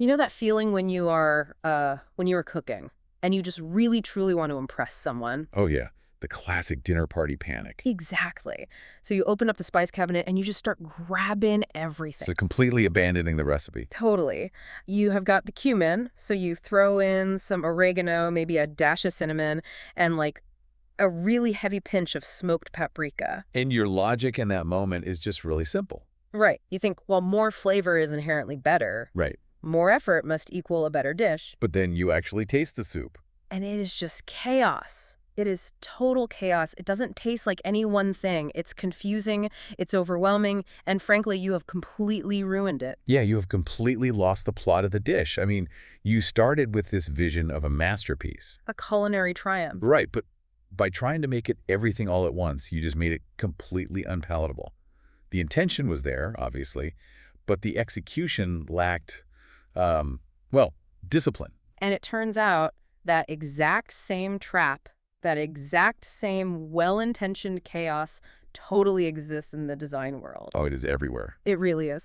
You know that feeling when you are cooking and you just really truly want to impress someone? Oh, yeah. The classic dinner party panic. Exactly. So you open up the spice cabinet and you just start grabbing everything. So completely abandoning the recipe. Totally. You have got the cumin, so you throw in some oregano, maybe a dash of cinnamon, and like a really heavy pinch of smoked paprika. And your logic in that moment is just really simple. Right. You think, well, more flavor is inherently better. Right. More effort must equal a better dish. But then you actually taste the soup. And it is just chaos. It is total chaos. It doesn't taste like any one thing. It's confusing, it's overwhelming, and frankly, you have completely ruined it. Yeah, you have completely lost the plot of the dish. I mean, you started with this vision of a masterpiece. A culinary triumph. Right, but by trying to make it everything all at once, you just made it completely unpalatable. The intention was there, obviously, but the execution lacked, well, discipline. And it turns out that exact same trap, that exact same well-intentioned chaos totally exists in the design world. Oh, it is everywhere. It really is.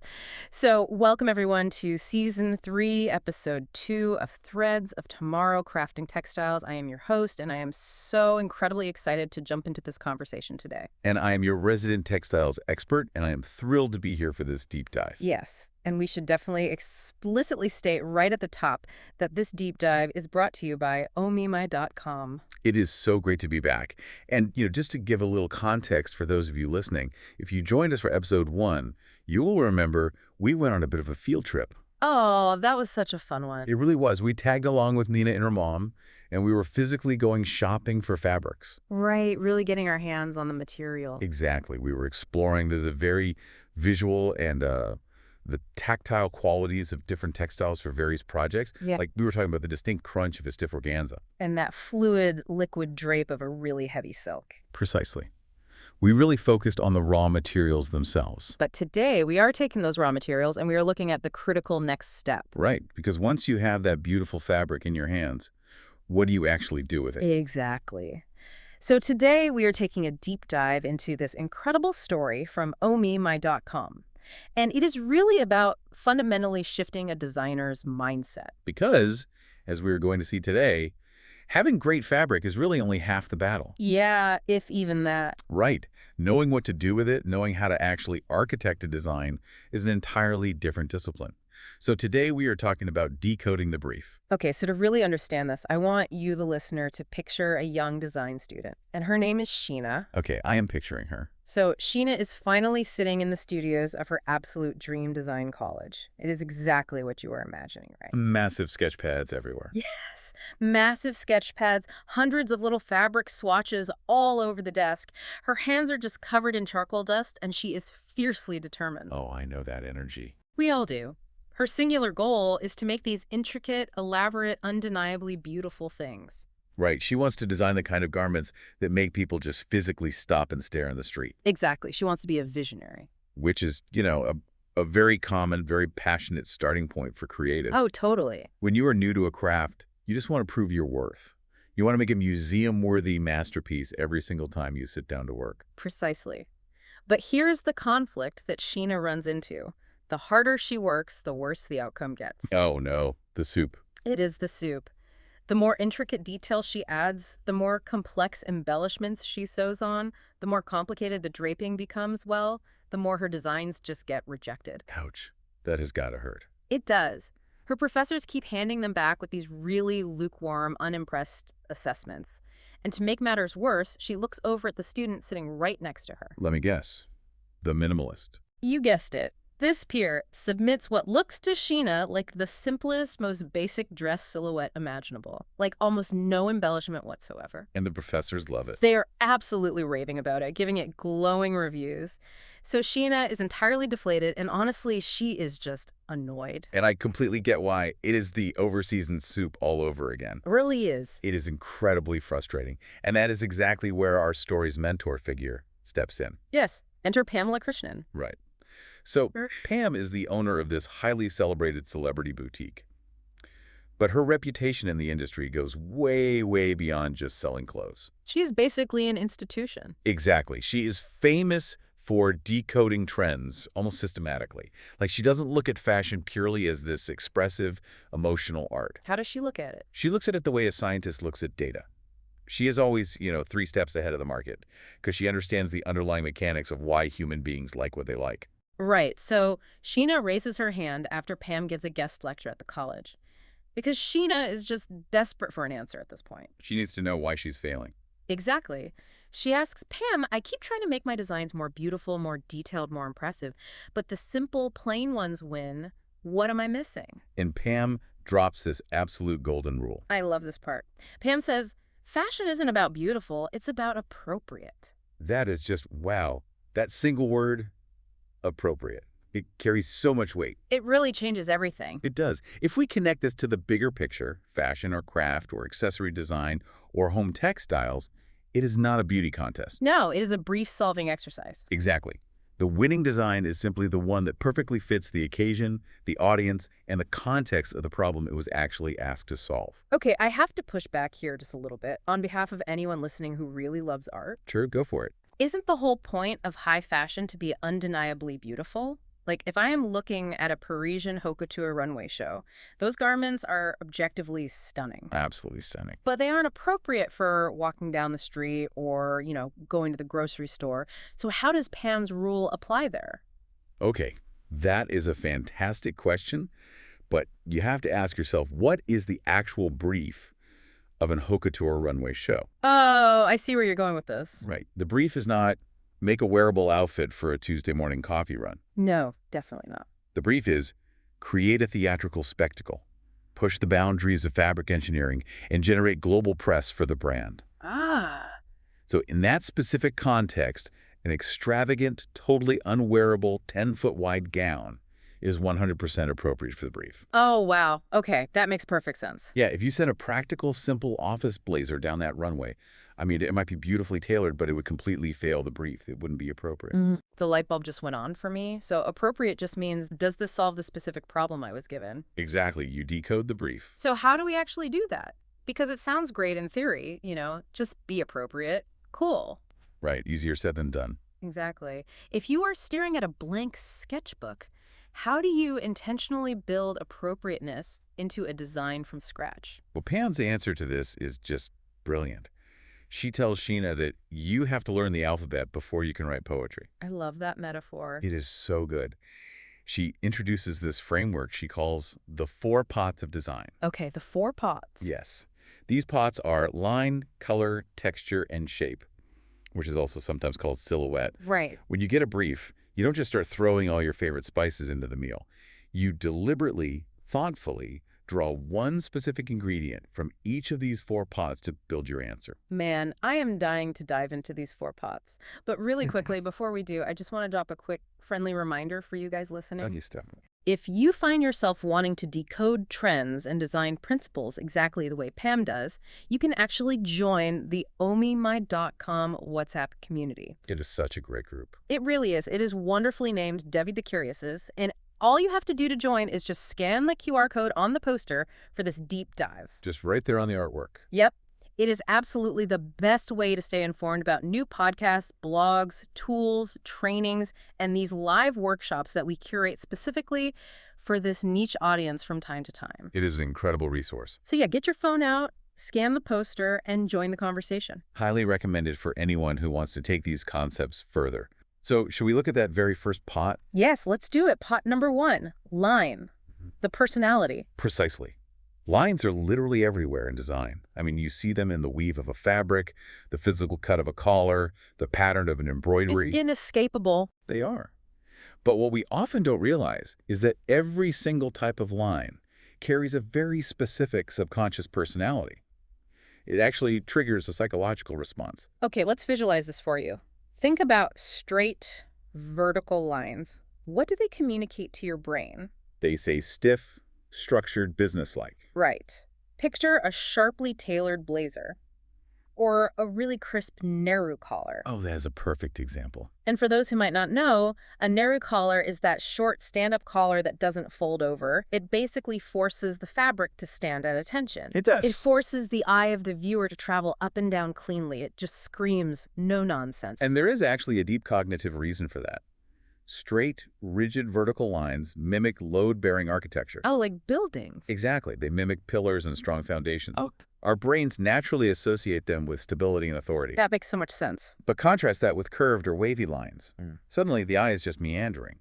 So welcome everyone to Season 3, Episode 2 of Threads of Tomorrow Crafting Textiles. I am your host, and I am so incredibly excited to jump into this conversation today. And I am your resident textiles expert, and I am thrilled to be here for this deep dive. Yes, and we should definitely explicitly state right at the top that this deep dive is brought to you by omimi.com. It is so great to be back. And, just to give a little context for those of you listening, if you joined us for episode 1, you will remember we went on a bit of a field trip. Oh, that was such a fun one. It really was. We tagged along with Nina and her mom, and we were physically going shopping for fabrics. Right, really getting our hands on the material. Exactly. We were exploring the very visual and the tactile qualities of different textiles for various projects. Yeah. Like we were talking about the distinct crunch of a stiff organza. And that fluid, liquid drape of a really heavy silk. Precisely. We really focused on the raw materials themselves. But today, we are taking those raw materials and we are looking at the critical next step. Right, because once you have that beautiful fabric in your hands, what do you actually do with it? Exactly. So today, we are taking a deep dive into this incredible story from omimi.com. And it is really about fundamentally shifting a designer's mindset. Because, as we're going to see today, having great fabric is really only half the battle. Yeah, if even that. Right. Knowing what to do with it, knowing how to actually architect a design is an entirely different discipline. So today we are talking about decoding the brief. Okay, so to really understand this, I want you, the listener, to picture a young design student. And her name is Sheena. Okay, I am picturing her. So Sheena is finally sitting in the studios of her absolute dream design college. It is exactly what you were imagining, right? Massive sketch pads everywhere. Yes, massive sketch pads, hundreds of little fabric swatches all over the desk. Her hands are just covered in charcoal dust, and she is fiercely determined. Oh, I know that energy. We all do. Her singular goal is to make these intricate, elaborate, undeniably beautiful things. Right, she wants to design the kind of garments that make people just physically stop and stare in the street. Exactly. She wants to be a visionary. Which is, a very common, very passionate starting point for creatives. Oh, totally. When you are new to a craft, you just want to prove your worth. You want to make a museum-worthy masterpiece every single time you sit down to work. Precisely. But here's the conflict that Sheena runs into. The harder she works, the worse the outcome gets. Oh, no. The soup. It is the soup. The more intricate details she adds, the more complex embellishments she sews on, the more complicated the draping becomes, well, the more her designs just get rejected. Ouch. That has got to hurt. It does. Her professors keep handing them back with these really lukewarm, unimpressed assessments. And to make matters worse, she looks over at the student sitting right next to her. Let me guess. The minimalist. You guessed it. This peer submits what looks to Sheena like the simplest, most basic dress silhouette imaginable, like almost no embellishment whatsoever. And the professors love it. They are absolutely raving about it, giving it glowing reviews. So Sheena is entirely deflated, and honestly, she is just annoyed. And I completely get why. It is the overseasoned soup all over again. It really is. It is incredibly frustrating. And that is exactly where our story's mentor figure steps in. Yes, enter Pamela Krishnan. Right. So Pam is the owner of this highly celebrated celebrity boutique. But her reputation in the industry goes way, way beyond just selling clothes. She is basically an institution. Exactly. She is famous for decoding trends almost systematically. Like, she doesn't look at fashion purely as this expressive, emotional art. How does she look at it? She looks at it the way a scientist looks at data. She is always, 3 steps ahead of the market because she understands the underlying mechanics of why human beings like what they like. Right, so Sheena raises her hand after Pam gives a guest lecture at the college. Because Sheena is just desperate for an answer at this point. She needs to know why she's failing. Exactly. She asks, Pam, I keep trying to make my designs more beautiful, more detailed, more impressive, but the simple, plain ones win. What am I missing? And Pam drops this absolute golden rule. I love this part. Pam says, fashion isn't about beautiful, it's about appropriate. That is just, wow. That single word, appropriate. It carries so much weight. It really changes everything. It does. If we connect this to the bigger picture, fashion or craft or accessory design or home textiles, it is not a beauty contest. No, it is a brief solving exercise. Exactly. The winning design is simply the one that perfectly fits the occasion, the audience, and the context of the problem it was actually asked to solve. Okay, I have to push back here just a little bit on behalf of anyone listening who really loves art. Sure, go for it. Isn't the whole point of high fashion to be undeniably beautiful? Like, if I am looking at a Parisian haute couture runway show, those garments are objectively stunning. Absolutely stunning. But they aren't appropriate for walking down the street or, going to the grocery store. So how does Pam's rule apply there? Okay, that is a fantastic question, but you have to ask yourself, what is the actual brief of an haute couture runway show? Oh, I see where you're going with this. Right. The brief is not make a wearable outfit for a Tuesday morning coffee run. No, definitely not. The brief is create a theatrical spectacle, push the boundaries of fabric engineering, and generate global press for the brand. Ah. So in that specific context, an extravagant, totally unwearable 10-foot wide gown is 100% appropriate for the brief. Oh, wow. Okay, that makes perfect sense. Yeah, if you sent a practical, simple office blazer down that runway, I mean, it might be beautifully tailored, but it would completely fail the brief. It wouldn't be appropriate. The light bulb just went on for me. So appropriate just means, does this solve the specific problem I was given? Exactly. You decode the brief. So how do we actually do that? Because it sounds great in theory, just be appropriate. Cool. Right. Easier said than done. Exactly. If you are staring at a blank sketchbook, how do you intentionally build appropriateness into a design from scratch? Well, Pam's answer to this is just brilliant. She tells Sheena that you have to learn the alphabet before you can write poetry. I love that metaphor. It is so good. She introduces this framework she calls the 4 pots of design. Okay, the 4 pots. Yes. These pots are line, color, texture, and shape, which is also sometimes called silhouette. Right. When you get a brief, you don't just start throwing all your favorite spices into the meal. You deliberately, thoughtfully draw one specific ingredient from each of these 4 pots to build your answer. Man, I am dying to dive into these 4 pots. But really quickly, before we do, I just want to drop a quick friendly reminder for you guys listening. Okay, Stephanie. If you find yourself wanting to decode trends and design principles exactly the way Pam does, you can actually join the omimi.com WhatsApp community. It is such a great group. It really is. It is wonderfully named Devi the Curiouses, and all you have to do to join is just scan the QR code on the poster for this deep dive. Just right there on the artwork. Yep. It is absolutely the best way to stay informed about new podcasts, blogs, tools, trainings, and these live workshops that we curate specifically for this niche audience from time to time. It is an incredible resource. So yeah, get your phone out, scan the poster, and join the conversation. Highly recommended for anyone who wants to take these concepts further. So should we look at that very first pot? Yes, let's do it. Pot number 1, line, the personality. Precisely. Lines are literally everywhere in design. I mean, you see them in the weave of a fabric, the physical cut of a collar, the pattern of an embroidery. Inescapable. They are. But what we often don't realize is that every single type of line carries a very specific subconscious personality. It actually triggers a psychological response. Okay, let's visualize this for you. Think about straight, vertical lines. What do they communicate to your brain? They say stiff, structured, businesslike. Right. Picture a sharply tailored blazer. or a really crisp Nehru collar. Oh, that is a perfect example. And for those who might not know, a Nehru collar is that short stand-up collar that doesn't fold over. It basically forces the fabric to stand at attention. It does. It forces the eye of the viewer to travel up and down cleanly. It just screams no nonsense. And there is actually a deep cognitive reason for that. Straight, rigid vertical lines mimic load-bearing architecture. Oh, like buildings. Exactly. They mimic pillars and strong foundations. Oh. Our brains naturally associate them with stability and authority. That makes so much sense. But contrast that with curved or wavy lines. Mm. Suddenly, the eye is just meandering.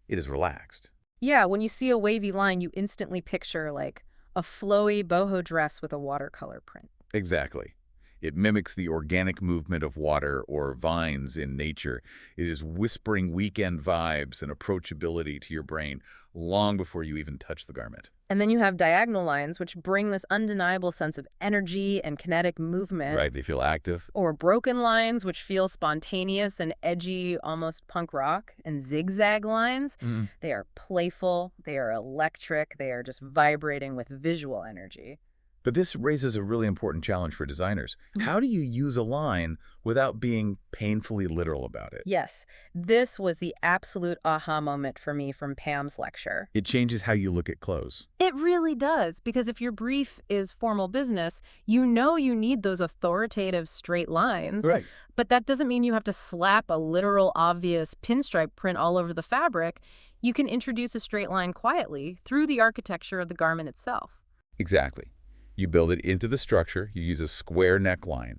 It is relaxed. Yeah, when you see a wavy line, you instantly picture, like, a flowy boho dress with a watercolor print. Exactly. It mimics the organic movement of water or vines in nature. It is whispering weekend vibes and approachability to your brain long before you even touch the garment. And then you have diagonal lines, which bring this undeniable sense of energy and kinetic movement. Right, they feel active. Or broken lines, which feel spontaneous and edgy, almost punk rock. And zigzag lines, they are playful, they are electric, they are just vibrating with visual energy. But this raises a really important challenge for designers. How do you use a line without being painfully literal about it? Yes, this was the absolute aha moment for me from Pam's lecture. It changes how you look at clothes. It really does, because if your brief is formal business, you know you need those authoritative straight lines. Right. But that doesn't mean you have to slap a literal, obvious pinstripe print all over the fabric. You can introduce a straight line quietly through the architecture of the garment itself. Exactly. You build it into the structure. You use a square neckline,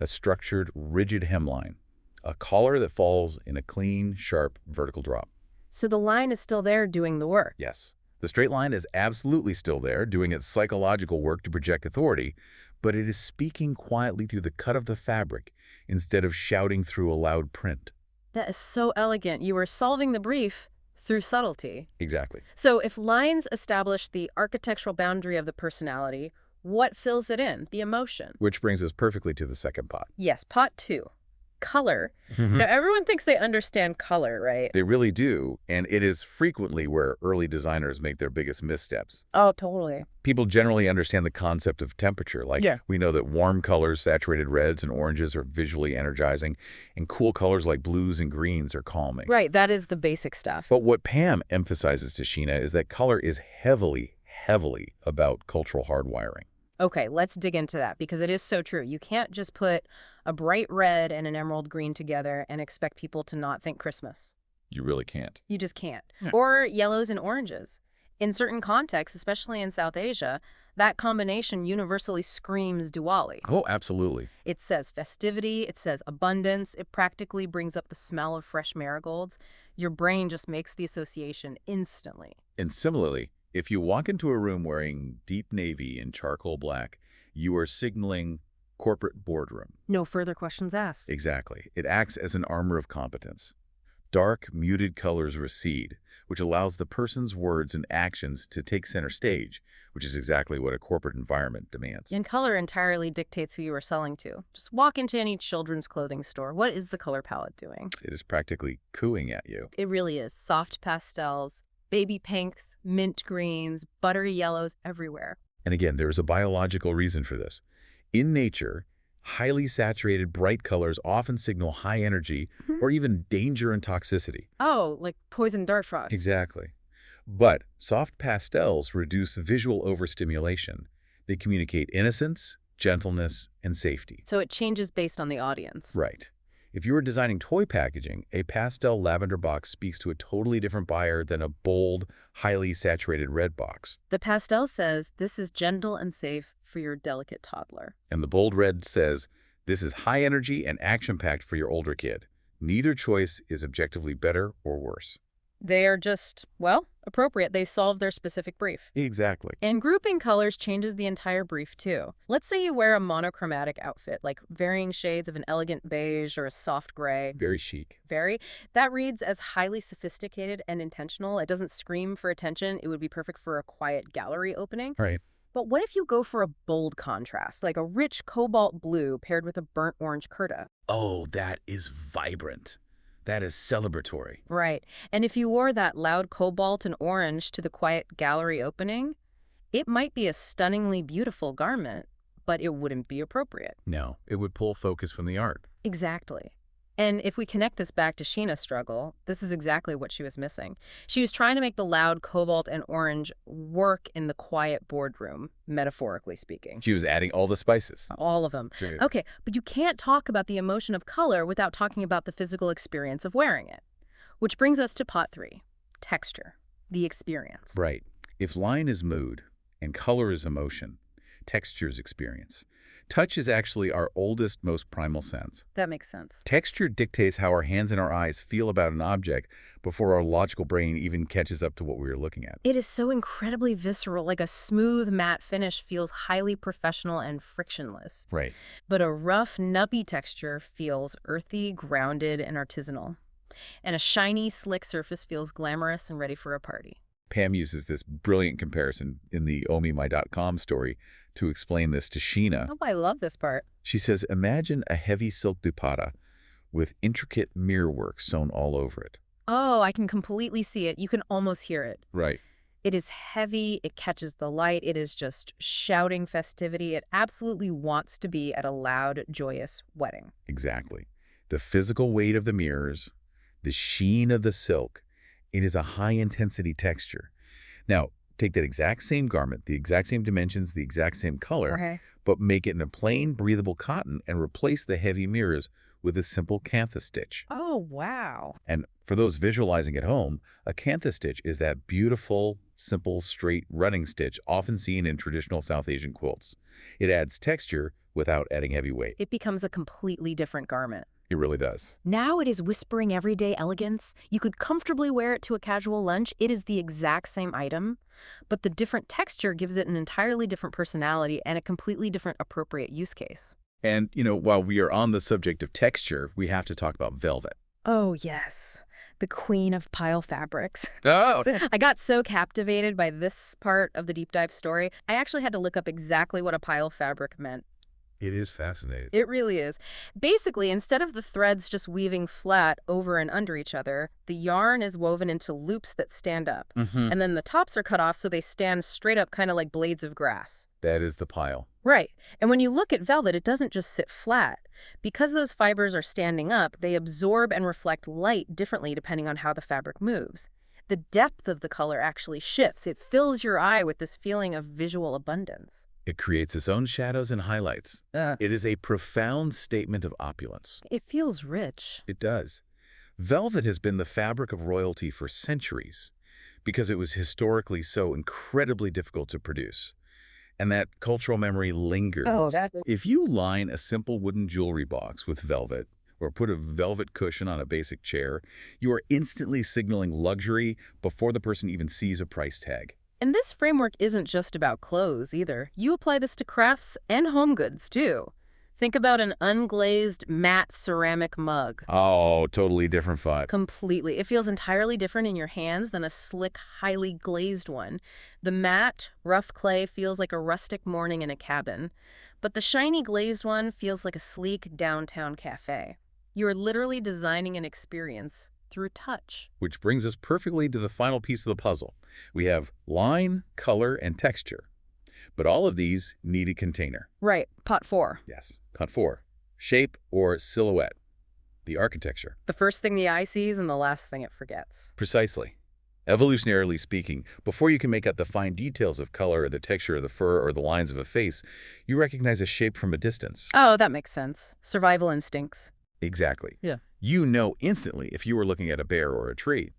a structured, rigid hemline, a collar that falls in a clean, sharp, vertical drop. So the line is still there doing the work. Yes, the straight line is absolutely still there, doing its psychological work to project authority, but it is speaking quietly through the cut of the fabric instead of shouting through a loud print. That is so elegant. You are solving the brief through subtlety. Exactly. So if lines establish the architectural boundary of the personality, what fills it in? The emotion. Which brings us perfectly to the second pot. Yes, pot 2. Color. Now, everyone thinks they understand color, right? They really do, and it is frequently where early designers make their biggest missteps. Oh, totally. People generally understand the concept of temperature. Like, we know that warm colors, saturated reds and oranges, are visually energizing, and cool colors like blues and greens are calming. Right, that is the basic stuff. But what Pam emphasizes to Sheena is that color is heavily about cultural hardwiring. Okay, let's dig into that, because it is so true. You can't just put a bright red and an emerald green together and expect people to not think Christmas. You really can't. You just can't. Or yellows and oranges. In certain contexts, especially in South Asia, that combination universally screams Diwali. Oh, absolutely. It says festivity, it says abundance, it practically brings up the smell of fresh marigolds. Your brain just makes the association instantly. And similarly, if you walk into a room wearing deep navy and charcoal black, you are signaling corporate boardroom. No further questions asked. Exactly. It acts as an armor of competence. Dark, muted colors recede, which allows the person's words and actions to take center stage, which is exactly what a corporate environment demands. And color entirely dictates who you are selling to. Just walk into any children's clothing store. What is the color palette doing? It is practically cooing at you. It really is. Soft pastels, baby pinks, mint greens, buttery yellows everywhere. And again, there is a biological reason for this. In nature, highly saturated, bright colors often signal high energy or even danger and toxicity. Oh, like poison dart frogs. Exactly. But soft pastels reduce visual overstimulation. They communicate innocence, gentleness, and safety. So it changes based on the audience. Right. If you are designing toy packaging, a pastel lavender box speaks to a totally different buyer than a bold, highly saturated red box. The pastel says, this is gentle and safe for your delicate toddler. And the bold red says, this is high energy and action-packed for your older kid. Neither choice is objectively better or worse. They are just, well, appropriate. They solve their specific brief. Exactly. And grouping colors changes the entire brief, too. Let's say you wear a monochromatic outfit, like varying shades of an elegant beige or a soft gray. Very chic. That reads as highly sophisticated and intentional. It doesn't scream for attention. It would be perfect for a quiet gallery opening. Right. But what if you go for a bold contrast, like a rich cobalt blue paired with a burnt orange kurta? Oh, that is vibrant. That is celebratory. Right. And if you wore that loud cobalt and orange to the quiet gallery opening, it might be a stunningly beautiful garment, but it wouldn't be appropriate. No, it would pull focus from the art. Exactly. And if we connect this back to Sheena's struggle, this is exactly what she was missing. She was trying to make the loud cobalt and orange work in the quiet boardroom, metaphorically speaking. She was adding all the spices. All of them. Sure. Okay, but you can't talk about the emotion of color without talking about the physical experience of wearing it. Which brings us to pot 3, texture, the experience. Right. If line is mood and color is emotion, texture is experience. Touch is actually our oldest, most primal sense. That makes sense. Texture dictates how our hands and our eyes feel about an object before our logical brain even catches up to what we were looking at. It is so incredibly visceral, like a smooth matte finish feels highly professional and frictionless. Right. But a rough, nubbly texture feels earthy, grounded, and artisanal. And a shiny, slick surface feels glamorous and ready for a party. Pam uses this brilliant comparison in the OhMeMy.com story to explain this to Sheena. Oh, I love this part. She says, imagine a heavy silk dupatta with intricate mirror work sewn all over it. Oh, I can completely see it. You can almost hear it. Right. It is heavy. It catches the light. It is just shouting festivity. It absolutely wants to be at a loud, joyous wedding. Exactly. The physical weight of the mirrors, the sheen of the silk, it is a high-intensity texture. Now, take that exact same garment, the exact same dimensions, the exact same color, Okay. but make it in a plain, breathable cotton and replace the heavy mirrors with a simple cantha stitch. Oh, wow. And for those visualizing at home, a cantha stitch is that beautiful, simple, straight running stitch often seen in traditional South Asian quilts. It adds texture without adding heavy weight. It becomes a completely different garment. It really does. Now it is whispering everyday elegance. You could comfortably wear it to a casual lunch. It is the exact same item, but the different texture gives it an entirely different personality and a completely different appropriate use case. And, while we are on the subject of texture, we have to talk about velvet. Oh, yes. The queen of pile fabrics. Oh! I got so captivated by this part of the deep dive story, I actually had to look up exactly what a pile fabric meant. It is fascinating. It really is. Basically, instead of the threads just weaving flat over and under each other, the yarn is woven into loops that stand up. And then the tops are cut off so they stand straight up, kind of like blades of grass. That is the pile. Right. And when you look at velvet, it doesn't just sit flat. Because those fibers are standing up, they absorb and reflect light differently depending on how the fabric moves. The depth of the color actually shifts. It fills your eye with this feeling of visual abundance. It creates its own shadows and highlights. It is a profound statement of opulence. It feels rich. It does. Velvet has been the fabric of royalty for centuries because it was historically so incredibly difficult to produce. And that cultural memory lingers. If you line a simple wooden jewelry box with velvet or put a velvet cushion on a basic chair, you are instantly signaling luxury before the person even sees a price tag. And this framework isn't just about clothes either. You apply this to crafts and home goods too. Think about an unglazed matte ceramic mug. Oh, totally different vibe. Completely. It feels entirely different in your hands than a slick, highly glazed one. The matte, rough clay feels like a rustic morning in a cabin, but the shiny glazed one feels like a sleek downtown cafe. You are literally designing an experience through touch. Which brings us perfectly to the final piece of the puzzle. We have line, color, and texture. But all of these need a container. Right. Pot 4. Yes. Pot 4. Shape or silhouette. The architecture. The first thing the eye sees and the last thing it forgets. Precisely. Evolutionarily speaking, before you can make out the fine details of color or the texture of the fur or the lines of a face, you recognize a shape from a distance. Oh, that makes sense. Survival instincts. Exactly. Yeah. You know instantly if you were looking at a bear or a tree.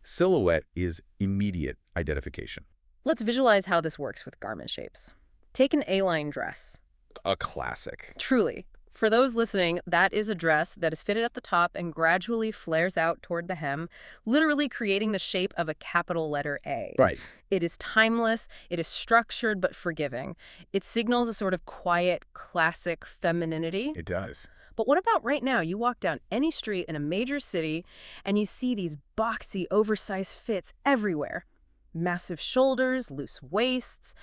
Silhouette is immediate identification. Let's visualize how this works with garment shapes. Take an A-line dress. A classic. Truly. For those listening, that is a dress that is fitted at the top and gradually flares out toward the hem, literally creating the shape of a capital letter A. Right. It is timeless, it is structured but forgiving. It signals a sort of quiet, classic femininity. It does. But what about right now? You walk down any street in a major city and you see these boxy, oversized fits everywhere. Massive shoulders, loose waists.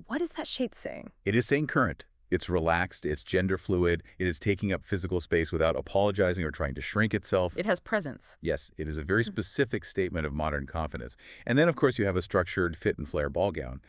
What is that shape saying? It is saying current. It's relaxed, it's gender fluid, it is taking up physical space without apologizing or trying to shrink itself. It has presence. Yes, it is a very specific statement of modern confidence. And then, of course, you have a structured fit and flare ball gown.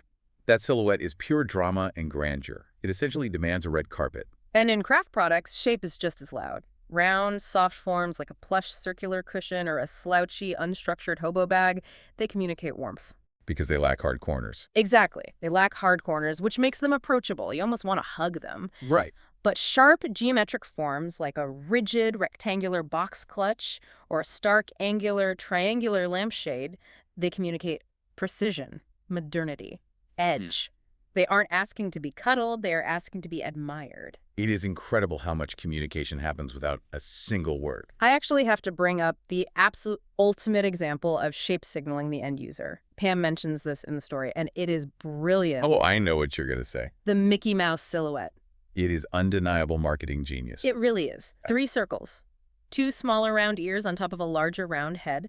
That silhouette is pure drama and grandeur. It essentially demands a red carpet. And in craft products, shape is just as loud. Round, soft forms like a plush circular cushion or a slouchy, unstructured hobo bag, they communicate warmth. Because they lack hard corners. Exactly. They lack hard corners, which makes them approachable. You almost want to hug them. Right. But sharp geometric forms like a rigid rectangular box clutch or a stark angular triangular lampshade, they communicate precision, modernity, edge. They aren't asking to be cuddled, they are asking to be admired. It is incredible how much communication happens without a single word. I actually have to bring up the absolute ultimate example of shape signaling the end user. Pam mentions this in the story, and it is brilliant. Oh, I know what you're going to say. The Mickey Mouse silhouette. It is undeniable marketing genius. It really is. 3 circles. 2 smaller round ears on top of a larger round head.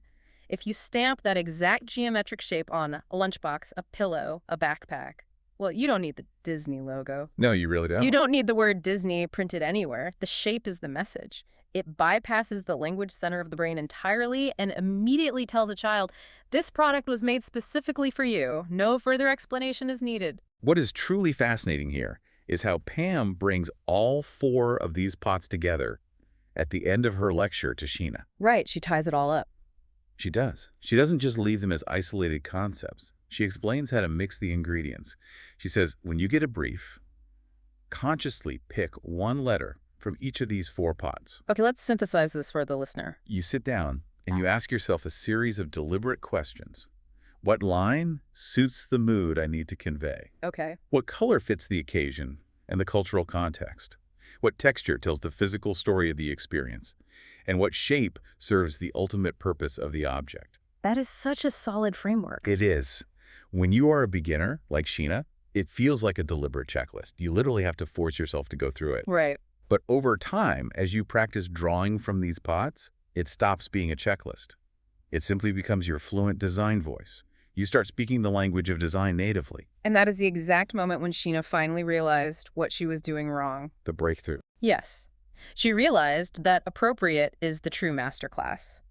If you stamp that exact geometric shape on a lunchbox, a pillow, a backpack, well, you don't need the Disney logo. No, you really don't. You don't need the word Disney printed anywhere. The shape is the message. It bypasses the language center of the brain entirely and immediately tells a child, this product was made specifically for you. No further explanation is needed. What is truly fascinating here is how Pam brings all 4 of these pots together at the end of her lecture to Sheena. Right, she ties it all up. She does. She doesn't just leave them as isolated concepts. She explains how to mix the ingredients. She says, when you get a brief, consciously pick one letter from each of these 4 pots. Okay, let's synthesize this for the listener. You sit down and you ask yourself a series of deliberate questions. What line suits the mood I need to convey? Okay. What color fits the occasion and the cultural context? What texture tells the physical story of the experience? And what shape serves the ultimate purpose of the object? That is such a solid framework. It is. When you are a beginner, like Sheena, it feels like a deliberate checklist. You literally have to force yourself to go through it. Right. But over time, as you practice drawing from these pots, it stops being a checklist. It simply becomes your fluent design voice. You start speaking the language of design natively. And that is the exact moment when Sheena finally realized what she was doing wrong. The breakthrough. Yes. She realized that appropriate is the true masterclass.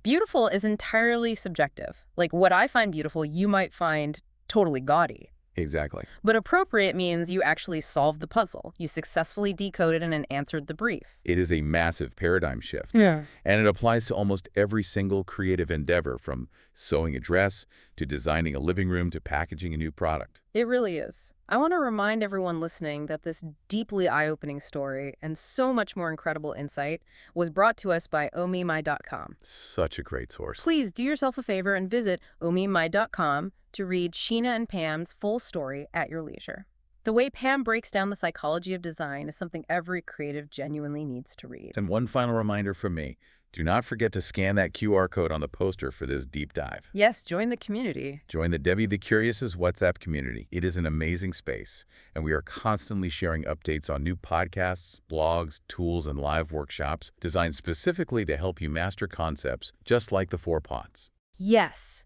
Beautiful is entirely subjective. Like, what I find beautiful, you might find totally gaudy. Exactly. But appropriate means you actually solved the puzzle. You successfully decoded and answered the brief. It is a massive paradigm shift. Yeah. And it applies to almost every single creative endeavor, from sewing a dress to designing a living room to packaging a new product. It really is. I want to remind everyone listening that this deeply eye-opening story and so much more incredible insight was brought to us by omimi.com. Such a great source. Please do yourself a favor and visit omimi.com to read Sheena and Pam's full story at your leisure. The way Pam breaks down the psychology of design is something every creative genuinely needs to read. And one final reminder from me. Do not forget to scan that QR code on the poster for this deep dive. Yes, join the community. Join the Debbie the Curious's WhatsApp community. It is an amazing space, and we are constantly sharing updates on new podcasts, blogs, tools, and live workshops designed specifically to help you master concepts just like the 4 pots. Yes.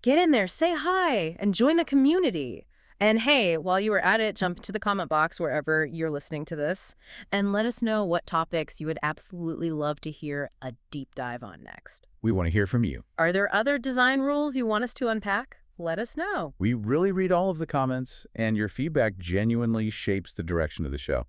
Get in there, say hi, and join the community. And hey, while you are at it, jump into the comment box wherever you're listening to this and let us know what topics you would absolutely love to hear a deep dive on next. We want to hear from you. Are there other design rules you want us to unpack? Let us know. We really read all of the comments, and your feedback genuinely shapes the direction of the show.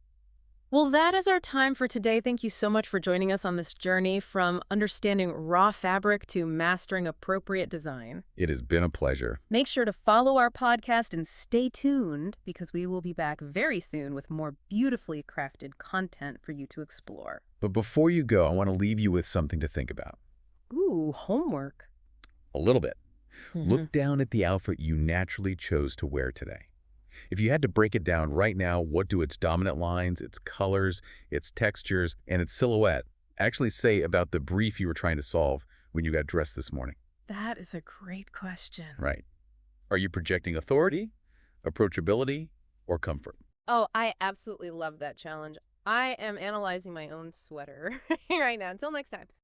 Well, that is our time for today. Thank you so much for joining us on this journey from understanding raw fabric to mastering appropriate design. It has been a pleasure. Make sure to follow our podcast and stay tuned because we will be back very soon with more beautifully crafted content for you to explore. But before you go, I want to leave you with something to think about. Ooh, homework. A little bit. Look down at the outfit you naturally chose to wear today. If you had to break it down right now, what do its dominant lines, its colors, its textures, and its silhouette actually say about the brief you were trying to solve when you got dressed this morning? That is a great question. Right. Are you projecting authority, approachability, or comfort? Oh, I absolutely love that challenge. I am analyzing my own sweater right now. Until next time.